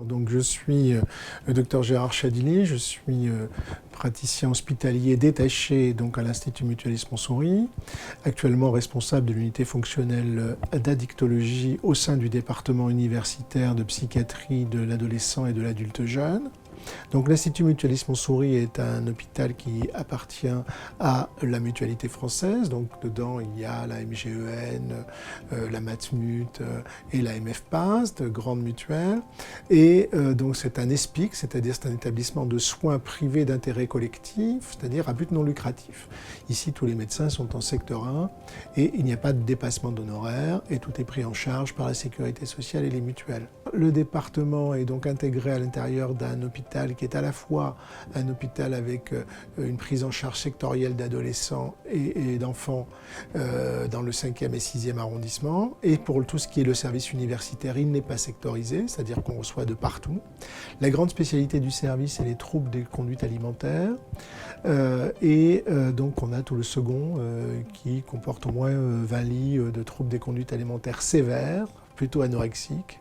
Donc je suis le docteur Gérard Chadili, je suis praticien hospitalier détaché donc, à l'Institut Mutualiste Montsouris, actuellement responsable de l'unité fonctionnelle d'addictologie au sein du département universitaire de psychiatrie de l'adolescent et de l'adulte jeune. Donc l'Institut Mutualiste Montsouris est un hôpital qui appartient à la Mutualité française. Donc dedans il y a la MGEN, la Matmut et la MFPAS, de grandes mutuelles. Et donc c'est un ESPIC, c'est-à-dire c'est un établissement de soins privés d'intérêt collectif, c'est-à-dire à but non lucratif. Ici tous les médecins sont en secteur 1 et il n'y a pas de dépassement d'honoraires et tout est pris en charge par la sécurité sociale et les mutuelles. Le département est donc intégré à l'intérieur d'un hôpital qui est à la fois un hôpital avec une prise en charge sectorielle d'adolescents et d'enfants dans le 5e et 6e arrondissement. Et pour tout ce qui est le service universitaire, il n'est pas sectorisé, c'est-à-dire qu'on reçoit de partout. La grande spécialité du service, c'est les troubles des conduites alimentaires. Donc on a tout le second qui comporte au moins 20 lits de troubles des conduites alimentaires sévères, plutôt anorexiques.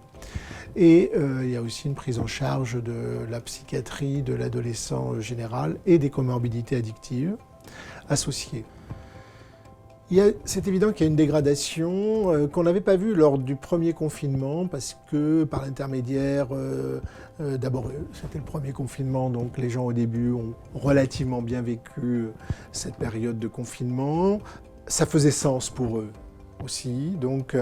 Et il y a aussi une prise en charge de la psychiatrie, de l'adolescent général et des comorbidités addictives associées. C'est évident qu'il y a une dégradation qu'on n'avait pas vue lors du premier confinement parce que par l'intermédiaire, d'abord c'était le premier confinement, donc les gens au début ont relativement bien vécu cette période de confinement. Ça faisait sens pour eux aussi, donc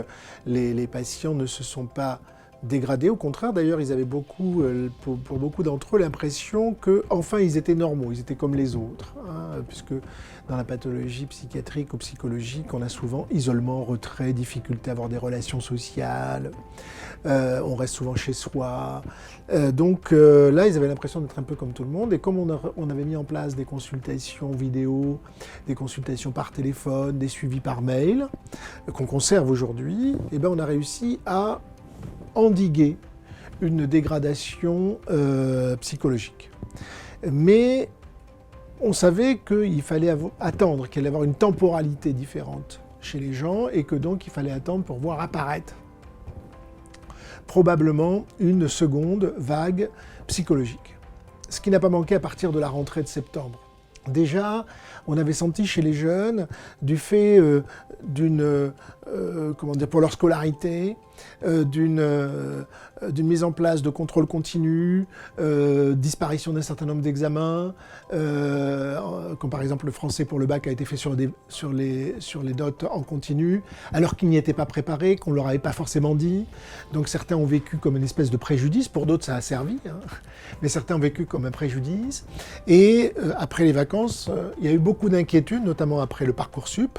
les patients ne se sont pas dégradés. Au contraire, d'ailleurs, ils avaient beaucoup, pour beaucoup d'entre eux, l'impression qu'enfin ils étaient normaux, ils étaient comme les autres. Puisque dans la pathologie psychiatrique ou psychologique, on a souvent isolement, retrait, difficulté à avoir des relations sociales, on reste souvent chez soi. Donc là, ils avaient l'impression d'être un peu comme tout le monde. Et comme on avait mis en place des consultations vidéo, des consultations par téléphone, des suivis par mail, qu'on conserve aujourd'hui, eh ben, on a réussi à endiguer une dégradation psychologique. Mais on savait qu'il fallait attendre, qu'il allait y avoir une temporalité différente chez les gens et que donc il fallait attendre pour voir apparaître probablement une seconde vague psychologique. Ce qui n'a pas manqué à partir de la rentrée de septembre. Déjà, on avait senti chez les jeunes, du fait pour leur scolarité, d'une mise en place de contrôle continu, disparition d'un certain nombre d'examens, comme par exemple le français pour le bac a été fait sur les notes en continu, alors qu'ils n'y étaient pas préparés, qu'on ne leur avait pas forcément dit. Donc certains ont vécu comme une espèce de préjudice, pour d'autres ça a servi, mais certains ont vécu comme un préjudice. Et après les vacances, il y a eu beaucoup d'inquiétudes, notamment après le Parcoursup,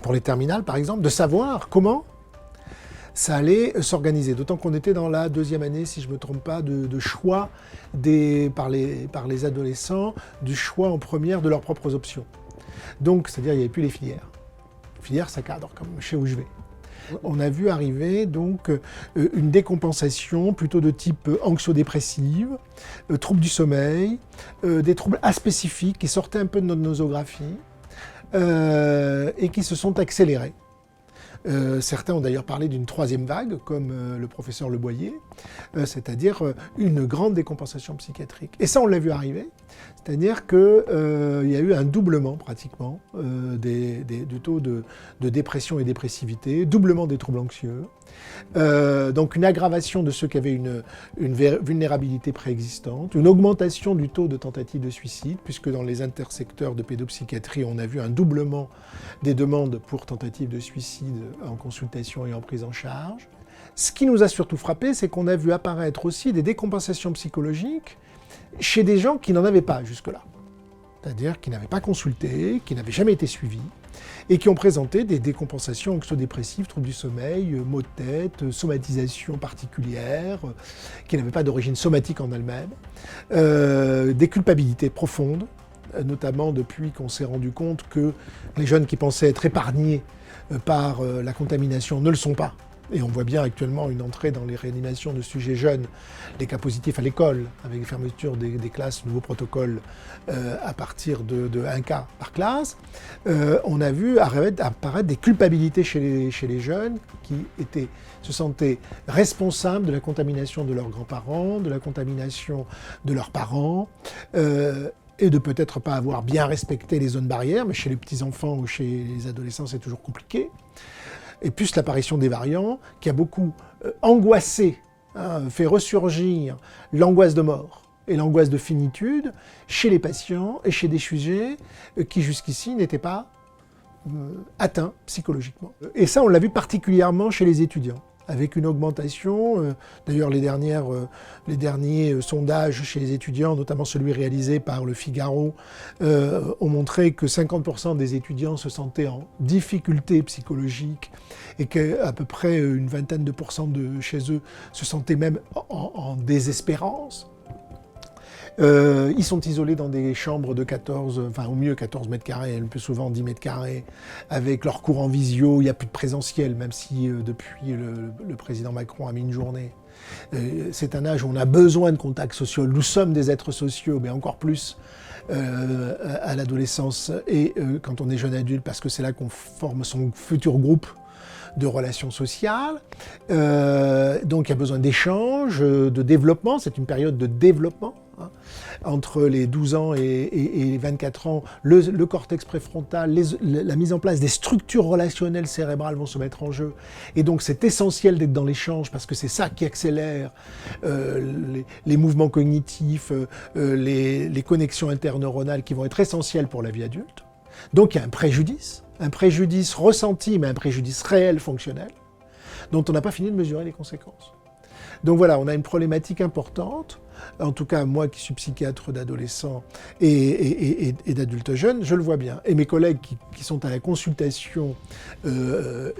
pour les terminales par exemple, de savoir comment ça allait s'organiser. D'autant qu'on était dans la deuxième année, si je ne me trompe pas, de choix par les adolescents, du choix en première de leurs propres options. Donc, c'est-à-dire il n'y avait plus les filières. Filières, ça cadre, comme chez où je vais. On a vu arriver donc une décompensation plutôt de type anxio-dépressive, troubles du sommeil, des troubles aspécifiques qui sortaient un peu de notre nosographie et qui se sont accélérés. Certains ont d'ailleurs parlé d'une troisième vague, comme le professeur Le Boyer, c'est-à-dire une grande décompensation psychiatrique. Et ça, on l'a vu arriver, c'est-à-dire qu'il y a eu un doublement pratiquement du taux de dépression et dépressivité, doublement des troubles anxieux, donc une aggravation de ceux qui avaient une vulnérabilité préexistante, une augmentation du taux de tentatives de suicide, puisque dans les intersecteurs de pédopsychiatrie, on a vu un doublement des demandes pour tentatives de suicide en consultation et en prise en charge. Ce qui nous a surtout frappé, c'est qu'on a vu apparaître aussi des décompensations psychologiques chez des gens qui n'en avaient pas jusque-là. C'est-à-dire qui n'avaient pas consulté, qui n'avaient jamais été suivis, et qui ont présenté des décompensations anxio-dépressives, troubles du sommeil, maux de tête, somatisation particulière, qui n'avaient pas d'origine somatique en elles-mêmes, des culpabilités profondes, notamment depuis qu'on s'est rendu compte que les jeunes qui pensaient être épargnés par la contamination ne le sont pas, Et on voit bien actuellement une entrée dans les réanimations de sujets jeunes, les cas positifs à l'école, avec les fermetures des classes, nouveaux protocoles à partir de 1 cas par classe. On a vu apparaître des culpabilités chez les jeunes qui se sentaient responsables de la contamination de leurs grands-parents, de la contamination de leurs parents, et de peut-être pas avoir bien respecté les zones barrières, mais chez les petits-enfants ou chez les adolescents, c'est toujours compliqué. Et plus l'apparition des variants, qui a beaucoup angoissé, fait ressurgir l'angoisse de mort et l'angoisse de finitude chez les patients et chez des sujets qui jusqu'ici n'étaient pas atteints psychologiquement. Et ça, on l'a vu particulièrement chez les étudiants, avec une augmentation. D'ailleurs, les derniers sondages chez les étudiants, notamment celui réalisé par Le Figaro, ont montré que 50% des étudiants se sentaient en difficulté psychologique et qu'à peu près une vingtaine de pourcents de chez eux se sentaient même en désespérance. Ils sont isolés dans des chambres de 14, enfin au mieux 14 mètres carrés, le plus souvent 10 mètres carrés, avec leurs cours en visio. Il n'y a plus de présentiel, même si depuis le président Macron a mis une journée. C'est un âge où on a besoin de contacts sociaux. Nous sommes des êtres sociaux, mais encore plus à l'adolescence et quand on est jeune adulte, parce que c'est là qu'on forme son futur groupe de relations sociales. Donc il y a besoin d'échanges, de développement. C'est une période de développement. Entre les 12 ans et les 24 ans, le cortex préfrontal, la mise en place des structures relationnelles cérébrales vont se mettre en jeu. Et donc c'est essentiel d'être dans l'échange parce que c'est ça qui accélère les mouvements cognitifs, les connexions interneuronales qui vont être essentielles pour la vie adulte. Donc il y a un préjudice ressenti, mais un préjudice réel, fonctionnel, dont on n'a pas fini de mesurer les conséquences. Donc voilà, on a une problématique importante. En tout cas, moi qui suis psychiatre d'adolescents et d'adultes jeunes, je le vois bien. Et mes collègues qui sont à la consultation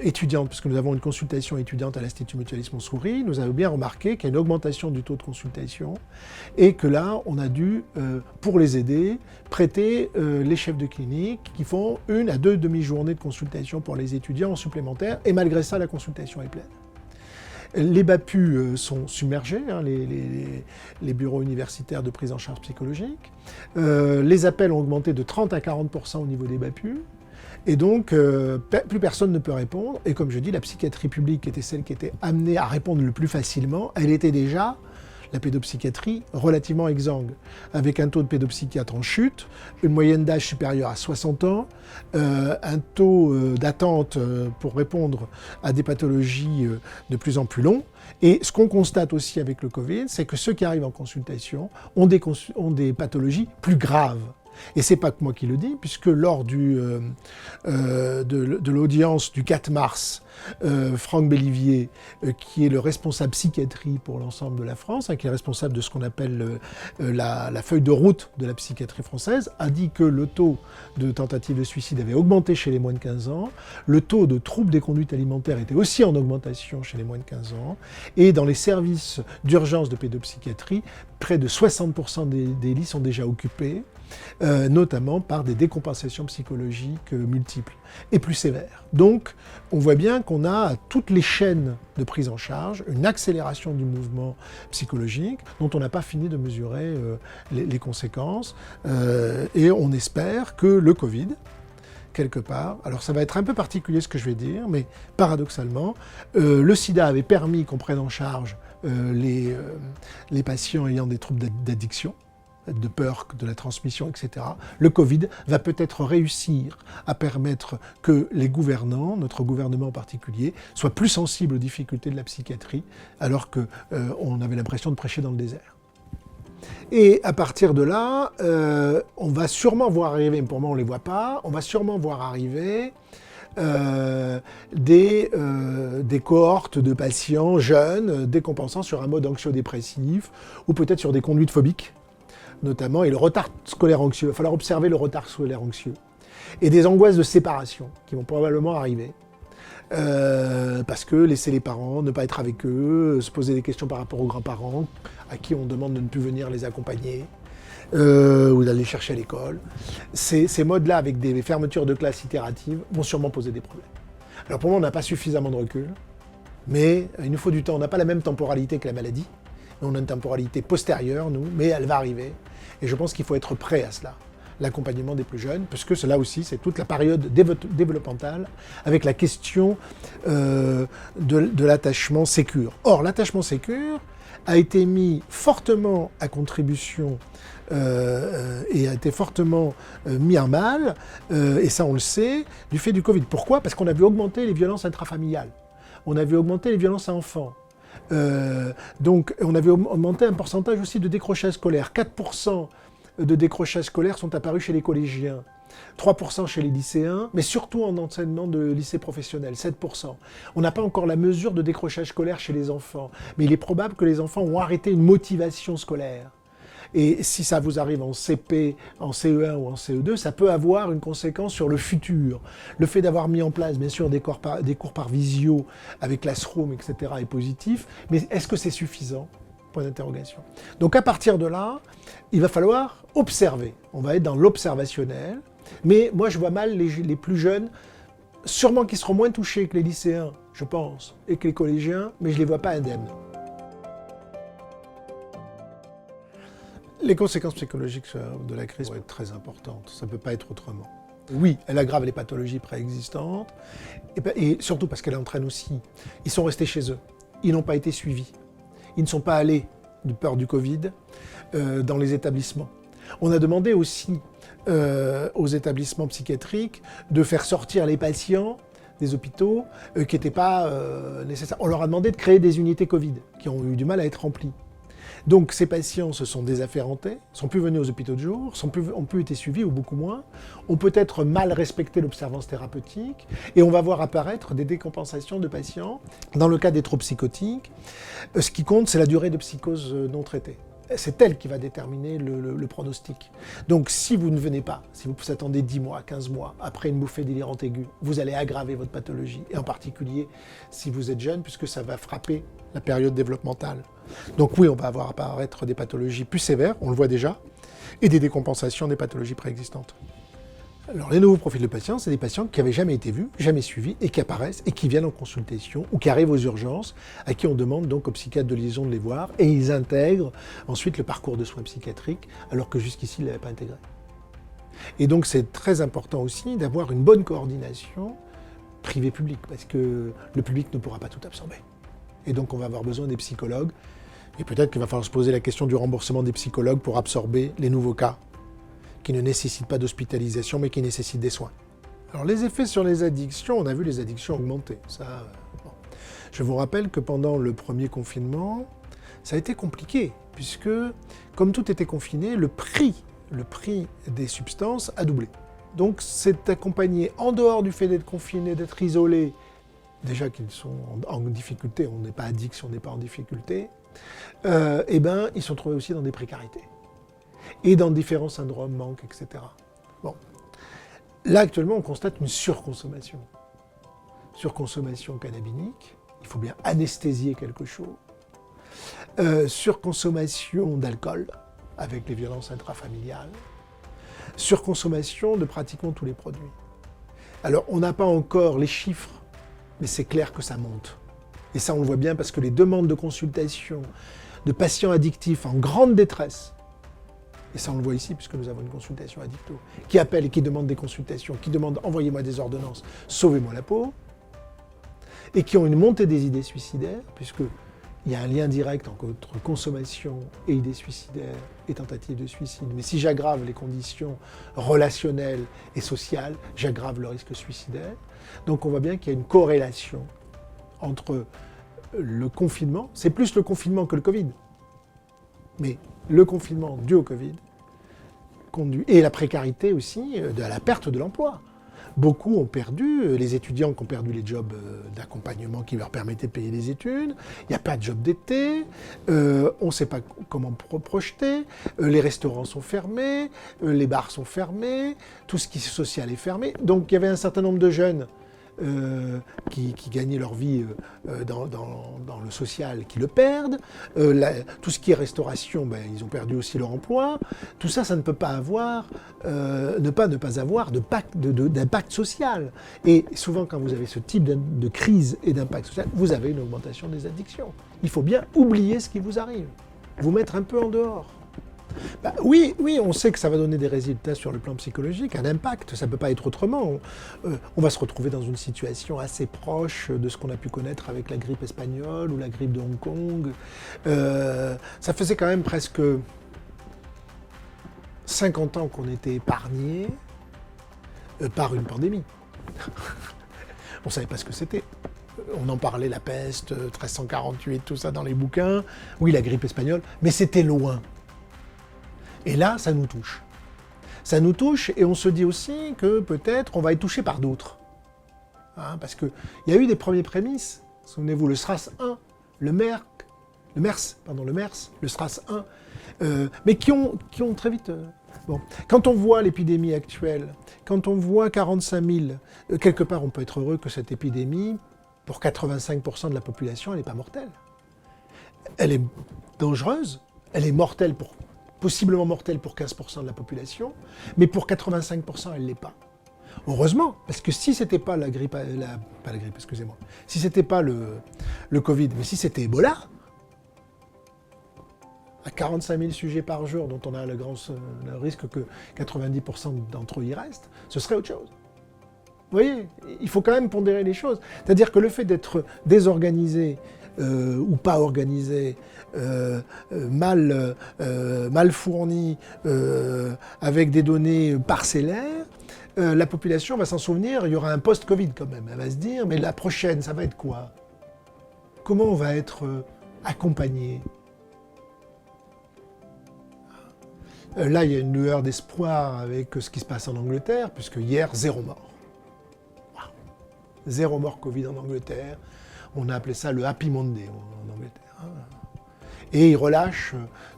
étudiante, puisque nous avons une consultation étudiante à l'Institut Mutualisme Montsouris, nous avons bien remarqué qu'il y a une augmentation du taux de consultation et que là, on a dû, pour les aider, prêter les chefs de clinique qui font 1 à 2 demi-journées de consultation pour les étudiants en supplémentaire. Et malgré ça, la consultation est pleine. Les BAPU sont submergés, les bureaux universitaires de prise en charge psychologique. Les appels ont augmenté de 30 à 40% au niveau des BAPU. Et donc, plus personne ne peut répondre. Et comme je dis, la psychiatrie publique, qui était celle qui était amenée à répondre le plus facilement, elle était déjà, la pédopsychiatrie, relativement exsangue, avec un taux de pédopsychiatre en chute, une moyenne d'âge supérieure à 60 ans, un taux d'attente pour répondre à des pathologies de plus en plus longs. Et ce qu'on constate aussi avec le Covid, c'est que ceux qui arrivent en consultation ont des pathologies plus graves. Et c'est pas que moi qui le dis, puisque lors de l'audience du 4 mars, Franck Bellivier, qui est le responsable psychiatrie pour l'ensemble de la France, qui est responsable de ce qu'on appelle la feuille de route de la psychiatrie française, a dit que le taux de tentatives de suicide avait augmenté chez les moins de 15 ans, le taux de troubles des conduites alimentaires était aussi en augmentation chez les moins de 15 ans, et dans les services d'urgence de pédopsychiatrie, près de 60% des lits sont déjà occupés, notamment par des décompensations psychologiques multiples et plus sévères. Donc, on voit bien qu'on a à toutes les chaînes de prise en charge une accélération du mouvement psychologique dont on n'a pas fini de mesurer les conséquences. Et on espère que le Covid, quelque part, alors ça va être un peu particulier ce que je vais dire, mais paradoxalement, le sida avait permis qu'on prenne en charge les patients ayant des troubles d'addiction, de peur de la transmission, etc. Le Covid va peut-être réussir à permettre que les gouvernants, notre gouvernement en particulier, soient plus sensibles aux difficultés de la psychiatrie, alors qu'on avait l'impression de prêcher dans le désert. Et à partir de là, on va sûrement voir arriver, mais pour moi on ne les voit pas, on va sûrement voir arriver des cohortes de patients jeunes décompensant sur un mode anxio-dépressif ou peut-être sur des conduites phobiques, notamment, et le retard scolaire anxieux. Il va falloir observer le retard scolaire anxieux. Et des angoisses de séparation qui vont probablement arriver. Parce que laisser les parents, ne pas être avec eux, se poser des questions par rapport aux grands-parents, à qui on demande de ne plus venir les accompagner, ou d'aller chercher à l'école. Ces modes-là, avec des fermetures de classes itératives, vont sûrement poser des problèmes. Alors pour moi, on n'a pas suffisamment de recul. Mais il nous faut du temps. On n'a pas la même temporalité que la maladie. On a une temporalité postérieure, nous, mais elle va arriver. Et je pense qu'il faut être prêt à cela. L'accompagnement des plus jeunes, parce que cela aussi, c'est toute la période développementale avec la question de l'attachement sécure. Or, l'attachement sécure a été mis fortement à contribution et a été fortement mis à mal, et ça on le sait, du fait du Covid. Pourquoi ? Parce qu'on a vu augmenter les violences intrafamiliales. On a vu augmenter les violences à enfants. Donc on avait augmenté un pourcentage aussi de décrochage scolaire. 4% de décrochage scolaire sont apparus chez les collégiens, 3% chez les lycéens, mais surtout en enseignement de lycée professionnel, 7%. On n'a pas encore la mesure de décrochage scolaire chez les enfants, mais il est probable que les enfants ont arrêté une motivation scolaire. Et si ça vous arrive en CP, en CE1 ou en CE2, ça peut avoir une conséquence sur le futur. Le fait d'avoir mis en place, bien sûr, des cours par visio avec Classroom, etc. est positif, mais est-ce que c'est suffisant ? Point d'interrogation. Donc à partir de là, il va falloir observer. On va être dans l'observationnel, mais moi je vois mal les plus jeunes, sûrement qu'ils seront moins touchés que les lycéens, je pense, et que les collégiens, mais je ne les vois pas indemnes. Les conséquences psychologiques de la crise vont être très importantes, ça ne peut pas être autrement. Oui, elle aggrave les pathologies préexistantes, et surtout parce qu'elle entraîne aussi. Ils sont restés chez eux, ils n'ont pas été suivis, ils ne sont pas allés, de peur du Covid, dans les établissements. On a demandé aussi aux établissements psychiatriques de faire sortir les patients des hôpitaux qui n'étaient pas nécessaires. On leur a demandé de créer des unités Covid, qui ont eu du mal à être remplies. Donc ces patients se sont désafférentés, sont plus venus aux hôpitaux de jour, ont plus été suivis ou beaucoup moins, ont peut-être mal respecté l'observance thérapeutique et on va voir apparaître des décompensations de patients. Dans le cas des troubles psychotiques, ce qui compte, c'est la durée de psychose non traitée. C'est elle qui va déterminer le pronostic. Donc si vous ne venez pas, si vous attendez 10 mois, 15 mois, après une bouffée délirante aiguë, vous allez aggraver votre pathologie, et en particulier si vous êtes jeune, puisque ça va frapper la période développementale. Donc oui, on va avoir apparaître des pathologies plus sévères, on le voit déjà, et des décompensations des pathologies préexistantes. Alors les nouveaux profils de patients, c'est des patients qui n'avaient jamais été vus, jamais suivis, et qui apparaissent, et qui viennent en consultation, ou qui arrivent aux urgences, à qui on demande donc aux psychiatres de liaison de les voir, et ils intègrent ensuite le parcours de soins psychiatriques, alors que jusqu'ici, ils ne l'avaient pas intégré. Et donc c'est très important aussi d'avoir une bonne coordination privé-public, parce que le public ne pourra pas tout absorber. Et donc on va avoir besoin des psychologues, et peut-être qu'il va falloir se poser la question du remboursement des psychologues pour absorber les nouveaux cas, qui ne nécessitent pas d'hospitalisation, mais qui nécessitent des soins. Alors les effets sur les addictions, on a vu les addictions augmenter. Bon. Je vous rappelle que pendant le premier confinement, ça a été compliqué, puisque comme tout était confiné, le prix des substances a doublé. Donc c'est accompagné, en dehors du fait d'être confiné, d'être isolé, déjà qu'ils sont en difficulté, on n'est pas addict si on n'est pas en difficulté, ils sont trouvés aussi dans des précarités. Et dans différents syndromes, manques, etc. Bon. Là, actuellement, on constate une surconsommation. Surconsommation cannabinique, il faut bien anesthésier quelque chose. Surconsommation d'alcool, avec les violences intrafamiliales. Surconsommation de pratiquement tous les produits. Alors, on n'a pas encore les chiffres, mais c'est clair que ça monte. Et ça, on le voit bien parce que les demandes de consultation de patients addictifs en grande détresse, et ça on le voit ici puisque nous avons une consultation addicto, qui appellent et qui demandent des consultations, qui demandent « envoyez-moi des ordonnances, sauvez-moi la peau », et qui ont une montée des idées suicidaires, puisqu'il y a un lien direct entre consommation et idées suicidaires et tentatives de suicide. Mais si j'aggrave les conditions relationnelles et sociales, j'aggrave le risque suicidaire. Donc on voit bien qu'il y a une corrélation entre le confinement, c'est plus le confinement que le Covid, mais le confinement dû au Covid conduit, et la précarité aussi, de la perte de l'emploi. Beaucoup ont perdu, les étudiants qui ont perdu les jobs d'accompagnement qui leur permettaient de payer les études, il n'y a pas de job d'été, on ne sait pas comment projeter, les restaurants sont fermés, les bars sont fermés, tout ce qui est social est fermé. Donc il y avait un certain nombre de jeunes qui gagnaient leur vie dans le social, qui le perdent. Tout ce qui est restauration, ils ont perdu aussi leur emploi. Tout ça, ça ne peut pas avoir, ne pas avoir d'impact social. Et souvent, quand vous avez ce type de crise et d'impact social, vous avez une augmentation des addictions. Il faut bien oublier ce qui vous arrive, vous mettre un peu en dehors. Oui, on sait que ça va donner des résultats sur le plan psychologique, un impact, ça ne peut pas être autrement. On va se retrouver dans une situation assez proche de ce qu'on a pu connaître avec la grippe espagnole ou la grippe de Hong Kong. Ça faisait quand même presque 50 ans qu'on était épargné par une pandémie. On ne savait pas ce que c'était. On en parlait, la peste, 1348, tout ça dans les bouquins. Oui, la grippe espagnole, mais c'était loin. Et là, ça nous touche. Ça nous touche et on se dit aussi que peut-être on va être touché par d'autres. Parce qu'il y a eu des premiers prémices. Souvenez-vous, le SRAS 1, le MERS, le SRAS 1, mais qui ont très vite... Bon. Quand on voit l'épidémie actuelle, quand on voit 45 000, quelque part on peut être heureux que cette épidémie, pour 85% de la population, elle n'est pas mortelle. Elle est dangereuse, elle est mortelle possiblement mortelle pour 15% de la population, mais pour 85%, elle ne l'est pas. Heureusement, parce que si c'était pas la grippe, excusez-moi, si c'était pas le Covid, mais si c'était Ebola, à 45 000 sujets par jour, dont on a le risque que 90% d'entre eux y restent, ce serait autre chose. Vous voyez, il faut quand même pondérer les choses. C'est-à-dire que le fait d'être désorganisé ou pas organisé, mal fourni, avec des données parcellaires, la population va s'en souvenir, il y aura un post-Covid quand même. Elle va se dire, mais la prochaine, ça va être quoi? Comment on va être accompagné? Là, il y a une lueur d'espoir avec ce qui se passe en Angleterre, puisque hier, 0 mort. Wow. 0 mort Covid en Angleterre. On a appelé ça le Happy Monday en Angleterre. Et ils relâchent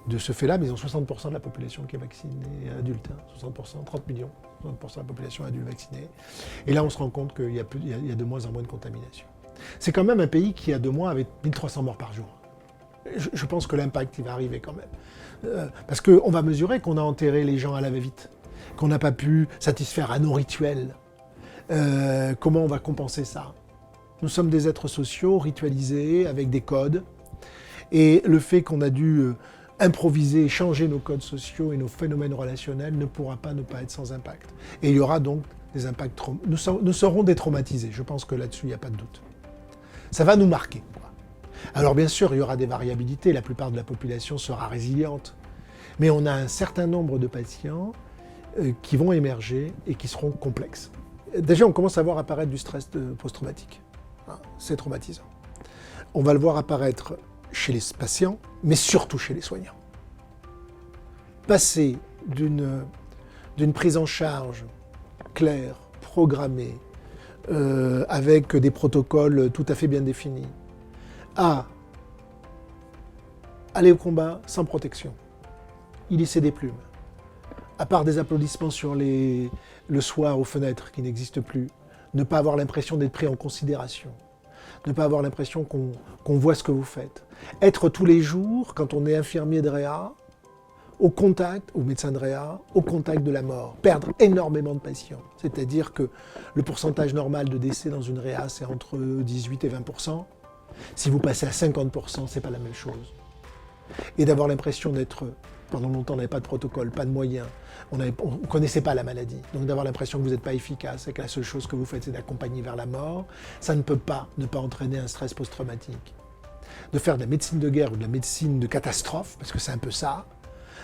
de ce fait-là, mais ils ont 60% de la population qui est vaccinée, adulte. 60%, 30 millions, 60% de la population adulte vaccinée. Et là, on se rend compte qu'il y a de moins en moins de contamination. C'est quand même un pays qui, il y a 2 mois, avait 1300 morts par jour. Je pense que l'impact, il va arriver quand même. Parce qu'on va mesurer qu'on a enterré les gens à la va-vite, qu'on n'a pas pu satisfaire à nos rituels. Comment on va compenser ça? Nous sommes des êtres sociaux, ritualisés, avec des codes. Et le fait qu'on a dû improviser, changer nos codes sociaux et nos phénomènes relationnels ne pourra pas ne pas être sans impact. Et il y aura donc des impacts... Nous serons détraumatisés, je pense que là-dessus, il n'y a pas de doute. Ça va nous marquer. Alors bien sûr, il y aura des variabilités, la plupart de la population sera résiliente. Mais on a un certain nombre de patients qui vont émerger et qui seront complexes. Déjà, on commence à voir apparaître du stress post-traumatique. C'est traumatisant. On va le voir apparaître chez les patients, mais surtout chez les soignants. Passer d'une prise en charge claire, programmée, avec des protocoles tout à fait bien définis, à aller au combat sans protection, y laisser des plumes, à part des applaudissements le soir aux fenêtres qui n'existent plus, ne pas avoir l'impression d'être pris en considération, ne pas avoir l'impression qu'on voit ce que vous faites. Être tous les jours, quand on est infirmier de réa, au contact, ou médecin de réa, au contact de la mort. Perdre énormément de patients. C'est-à-dire que le pourcentage normal de décès dans une réa, c'est entre 18 et 20%. Si vous passez à 50%, c'est pas la même chose. Et d'avoir l'impression d'être... Pendant longtemps, on n'avait pas de protocole, pas de moyens. On ne connaissait pas la maladie. Donc d'avoir l'impression que vous n'êtes pas efficace et que la seule chose que vous faites, c'est d'accompagner vers la mort, ça ne peut pas ne pas entraîner un stress post-traumatique. De faire de la médecine de guerre ou de la médecine de catastrophe, parce que c'est un peu ça,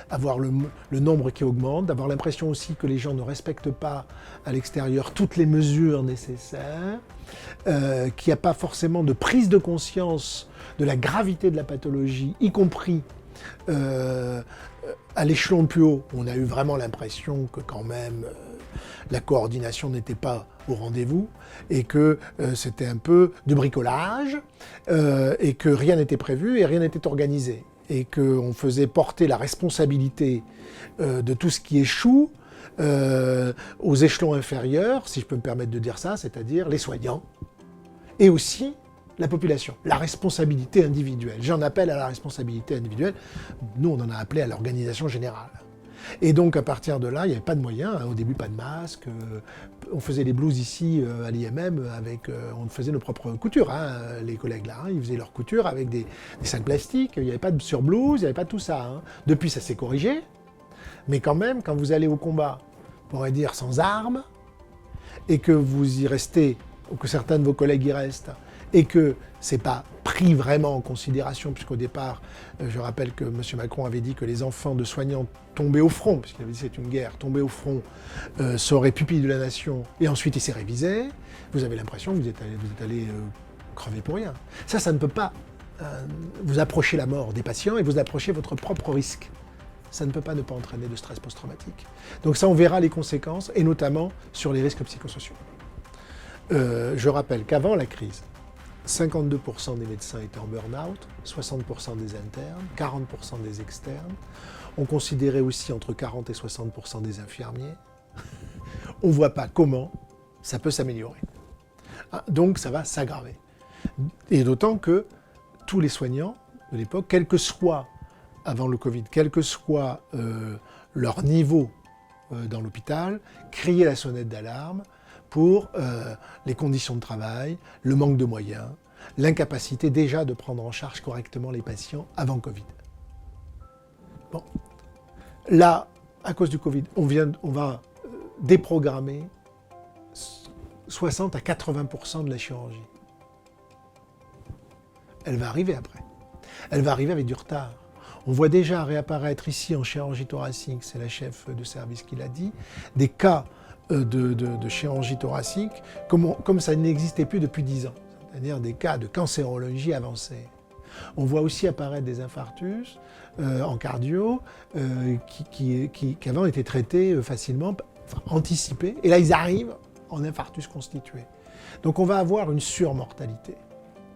avoir le nombre qui augmente, d'avoir l'impression aussi que les gens ne respectent pas à l'extérieur toutes les mesures nécessaires, qu'il n'y a pas forcément de prise de conscience de la gravité de la pathologie, y compris à l'échelon le plus haut. On a eu vraiment l'impression que quand même la coordination n'était pas au rendez-vous et que c'était un peu du bricolage et que rien n'était prévu et rien n'était organisé. Et qu'on faisait porter la responsabilité de tout ce qui échoue aux échelons inférieurs, si je peux me permettre de dire ça, c'est-à-dire les soignants, et aussi la population, la responsabilité individuelle. J'en appelle à la responsabilité individuelle. Nous, on en a appelé à l'organisation générale. Et donc, à partir de là, il n'y avait pas de moyens. Au début, pas de masque. On faisait les blouses ici, à l'IMM, on faisait nos propres coutures. Les collègues là, ils faisaient leurs coutures avec des sacs plastiques. Il n'y avait pas de surblouse, il n'y avait pas tout ça. Depuis, ça s'est corrigé. Mais quand même, quand vous allez au combat, on pourrait dire sans armes, et que vous y restez, ou que certains de vos collègues y restent, et que ce n'est pas pris vraiment en considération, puisqu'au départ, je rappelle que M. Macron avait dit que les enfants de soignants tombés au front, puisqu'il avait dit c'est une guerre, tombés au front, seraient pupilles de la nation, et ensuite il s'est révisé, vous avez l'impression que vous êtes allé crever pour rien. Ça ne peut pas vous approcher la mort des patients et vous approcher votre propre risque. Ça ne peut pas ne pas entraîner de stress post-traumatique. Donc ça, on verra les conséquences, et notamment sur les risques psychosociaux. Je rappelle qu'avant la crise, 52% des médecins étaient en burn-out, 60% des internes, 40% des externes. On considérait aussi entre 40 et 60% des infirmiers. On ne voit pas comment ça peut s'améliorer. Donc ça va s'aggraver. Et d'autant que tous les soignants de l'époque, quel que soit, avant le Covid, quel que soit leur niveau dans l'hôpital, criaient la sonnette d'alarme pour les conditions de travail, le manque de moyens, l'incapacité déjà de prendre en charge correctement les patients avant Covid. Bon. Là, à cause du Covid, on va déprogrammer 60 à 80% de la chirurgie. Elle va arriver après. Elle va arriver avec du retard. On voit déjà réapparaître ici en chirurgie thoracique, c'est la chef de service qui l'a dit, des cas de chirurgie thoracique comme ça n'existait plus depuis 10 ans, c'est-à-dire des cas de cancérologie avancée. On voit aussi apparaître des infarctus en cardio qui avant étaient traités facilement, anticipés, et là ils arrivent en infarctus constitué. Donc on va avoir une surmortalité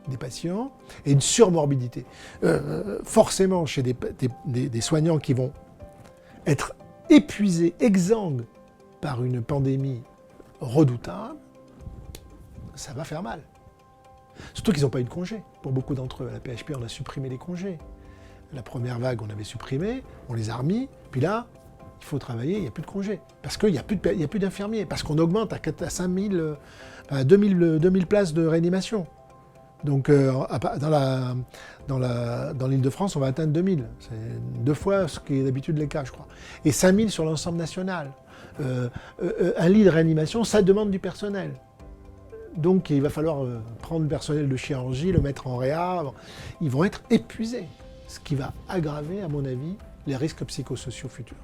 des patients et une surmorbidité. Forcément, chez des soignants qui vont être épuisés, exsangues par une pandémie redoutable, ça va faire mal. Surtout qu'ils n'ont pas eu de congés. Pour beaucoup d'entre eux, à la PHP, on a supprimé les congés. La première vague, on avait supprimé, on les a remis, puis là, il faut travailler, il n'y a plus de congés. Parce qu'il n'y a plus d'infirmiers, parce qu'on augmente à 5000, à 2000 places de réanimation. Donc, dans l'Île-de-France, on va atteindre 2000. C'est 2 fois ce qui est d'habitude le cas, je crois. Et 5000 sur l'ensemble national. Un lit de réanimation, ça demande du personnel. Donc, il va falloir prendre le personnel de chirurgie, le mettre en réa. Ils vont être épuisés. Ce qui va aggraver, à mon avis, les risques psychosociaux futurs.